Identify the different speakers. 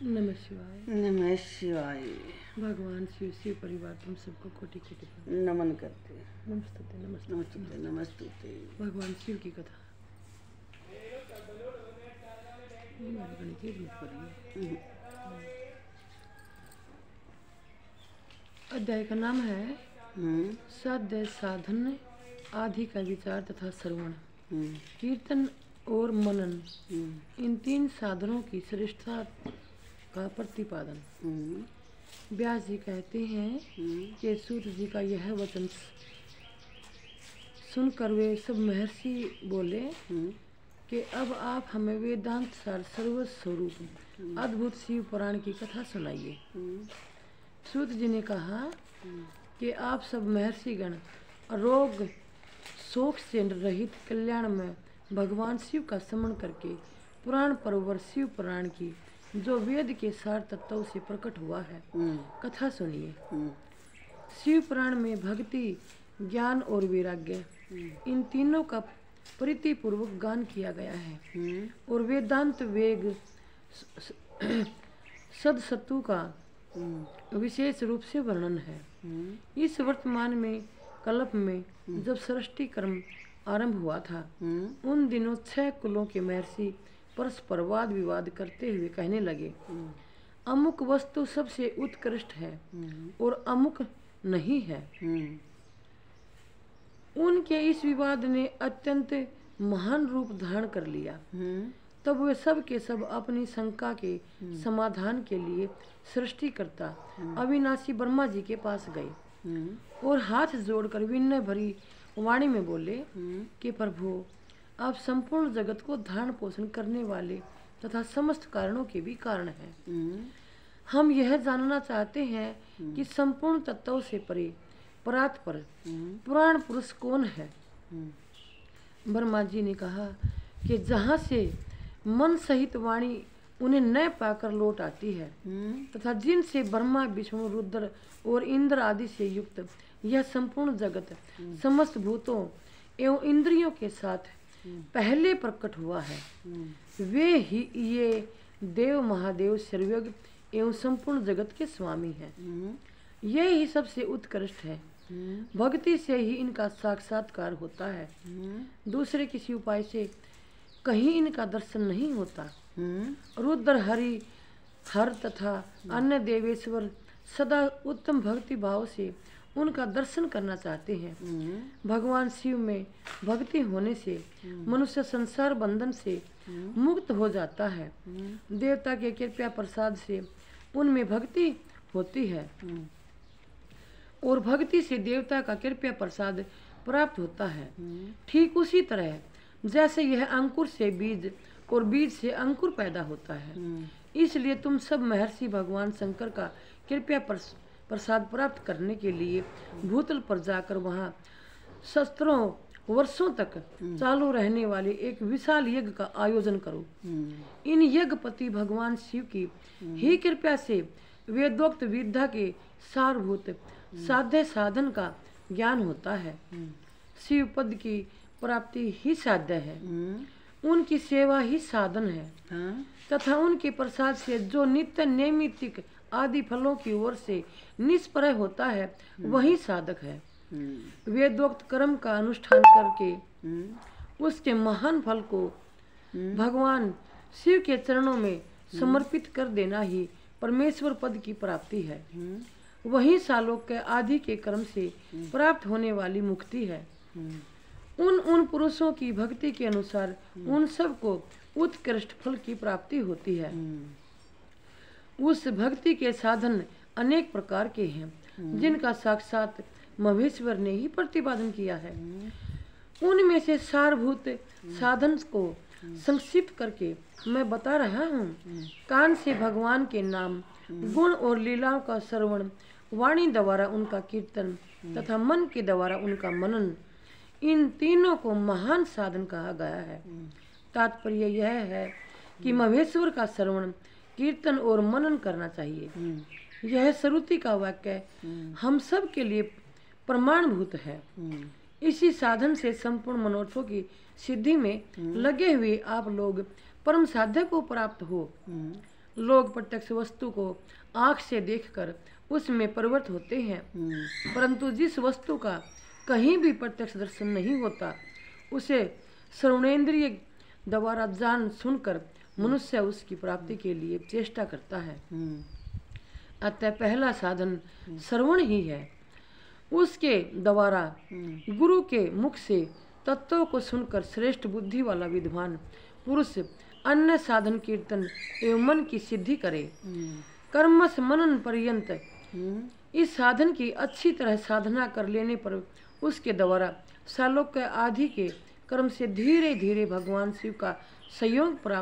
Speaker 1: नमः शिवाय।
Speaker 2: नमः शिवाय।
Speaker 1: भगवान शिव शिव परिवार तुम सबको कोटि कोटि
Speaker 2: नमन करते।
Speaker 1: नमस्ते नमस्ते
Speaker 2: नमस्ते नमस्ते।
Speaker 1: भगवान शिव की कथा गणित रूप करिए। अध्याय का नाम है साध्य साधन आदि का विचार तथा श्रवण, कीर्तन और मनन, इन तीन साधनों की श्रेष्ठता का प्रतिपादन। व्यास जी कहते हैं कि सूत जी का यह वचन सुनकर वे सब महर्षि बोले कि अब आप हमें वेदांत सार सर्वस्वरूप अद्भुत शिव पुराण की कथा सुनाइए। सूत जी ने कहा कि आप सब महर्षिगण रोग शोक से रहित कल्याण में भगवान शिव का स्मरण करके पुराण परवर शिव पुराण की जो वेद के सार तत्वों से प्रकट हुआ है कथा सुनिए। शिव पुराण में भक्ति, ज्ञान और वैराग्य इन तीनों का प्रीतिपूर्वक गान किया गया है और वेदांत वेग सदसत्तु का विशेष रूप से वर्णन है। इस वर्तमान में कल्प में जब सृष्टि कर्म आरंभ हुआ था उन दिनों 6 कुलों के महर्षि परस्पर वाद विवाद करते हुए कहने लगे, अमुक वस्तु सबसे उत्कृष्ट है और अमुक नहीं है। उनके इस विवाद ने अत्यंत महान रूप धारण कर लिया। तब वे सब के सब अपनी शंका के समाधान के लिए सृष्टिकर्ता अविनाशी ब्रह्मा जी के पास गए और हाथ जोड़कर विनय भरी वाणी में बोले कि प्रभु, आप संपूर्ण जगत को धारण पोषण करने वाले तथा समस्त कारणों के भी कारण हैं। हम यह जानना चाहते हैं कि संपूर्ण तत्वों से परे परात्पर पुराण पुरुष कौन है। ब्रह्मा जी ने कहा कि जहाँ से मन सहित वाणी उन्हें न पाकर लौट आती है तथा जिनसे ब्रह्मा विष्णु रुद्र और इंद्र आदि से युक्त यह संपूर्ण जगत समस्त भूतों एवं इंद्रियों के साथ पहले प्रकट हुआ है, वे ही ये देव महादेव सर्वज्ञ एवं संपूर्ण जगत के स्वामी हैं। ये ही सबसे उत्कृष्ट है। भक्ति से ही इनका साक्षात्कार होता है, दूसरे किसी उपाय से कहीं इनका दर्शन नहीं होता। रुद्र हरि हर तथा अन्य देवेश्वर सदा उत्तम भक्ति भाव से उनका दर्शन करना चाहते हैं। भगवान शिव में भक्ति होने से मनुष्य संसार बंधन से मुक्त हो जाता है। देवता के कृपा प्रसाद से उनमें भक्ति होती है और भक्ति से देवता का कृपा प्रसाद प्राप्त होता है। ठीक उसी तरह जैसे यह अंकुर से बीज और बीज से अंकुर पैदा होता है। इसलिए तुम सब महर्षि भगवान शंकर का कृपा प्रसाद प्राप्त करने के लिए भूतल पर जाकर वहाँ सहस्त्रों वर्षों तक चालू रहने वाले एक विशाल यज्ञ का आयोजन करो। इन यज्ञपति भगवान शिव की ही कृपा से वेदोक्त विद्या के सारभूत साध्य साधन का ज्ञान होता है। शिव पद की प्राप्ति ही साध्य है, उनकी सेवा ही साधन है तथा उनके प्रसाद से जो नित्य नैमित्तिक आदि फलों की ओर से निष्प्रय होता है वही साधक है। वेदोक्त कर्म का अनुष्ठान करके उसके महान फल को भगवान शिव के चरणों में समर्पित कर देना ही परमेश्वर पद की प्राप्ति है। वही सालोक के आदि के कर्म से प्राप्त होने वाली मुक्ति है। उन पुरुषों की भक्ति के अनुसार उन सब को उत्कृष्ट फल की प्राप्ति होती है। उस भक्ति के साधन अनेक प्रकार के हैं जिनका साक्षात महेश्वर ने ही प्रतिपादन किया है। उनमें से सारभूत साधन को संक्षिप्त करके मैं बता रहा हूँ। कान से भगवान के नाम, गुण और लीलाओं का श्रवण, वाणी द्वारा उनका कीर्तन तथा मन के द्वारा उनका मनन, इन तीनों को महान साधन कहा गया है। तात्पर्य यह है कि महेश्वर का श्रवण, कीर्तन और मनन करना चाहिए। यह श्रुति का वाक्य हम सब के लिए प्रमाणभूत है। इसी साधन से संपूर्ण मनोरथों की सिद्धि में लगे हुए आप लोग परम साध्य को प्राप्त हो। लोग प्रत्यक्ष वस्तु को आँख से देखकर उसमें प्रवृत्त होते हैं, परंतु जिस वस्तु का कहीं भी प्रत्यक्ष दर्शन नहीं होता उसे श्रवणेन्द्रिय द्वारा जान सुनकर मनुष्य उसकी प्राप्ति के लिए चेष्टा करता है। अतः पहला साधन श्रवण ही है। उसके द्वारा गुरु के मुख से तत्वों को सुनकर श्रेष्ठ बुद्धि वाला विद्वान पुरुष अन्य साधन कीर्तन एवं मन की सिद्धि करे। कर्मस मनन पर्यंत इस साधन की अच्छी तरह साधना कर लेने पर उसके द्वारा सालोक आदि के कर्म से धीरे धीरे भगवान शिव का सहयोग प्राप्त